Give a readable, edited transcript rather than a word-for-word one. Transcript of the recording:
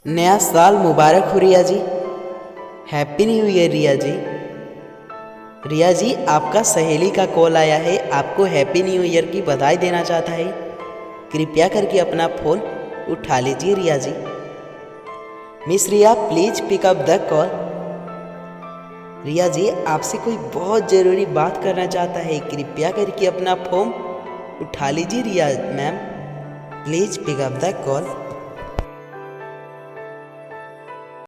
नया साल मुबारक हो रिया जी। हैप्पी न्यू ईयर रिया जी। रिया जी, आपका सहेली का कॉल आया है, आपको हैप्पी न्यू ईयर की बधाई देना चाहता है। कृपया करके अपना फ़ोन उठा लीजिए Riya ji. Miss Riya, please pick up the call. Riya ji, आपसे कोई बहुत ज़रूरी बात करना चाहता है, कृपया करके अपना फ़ोन उठा लीजिए Riya ma'am. Please pick up the call.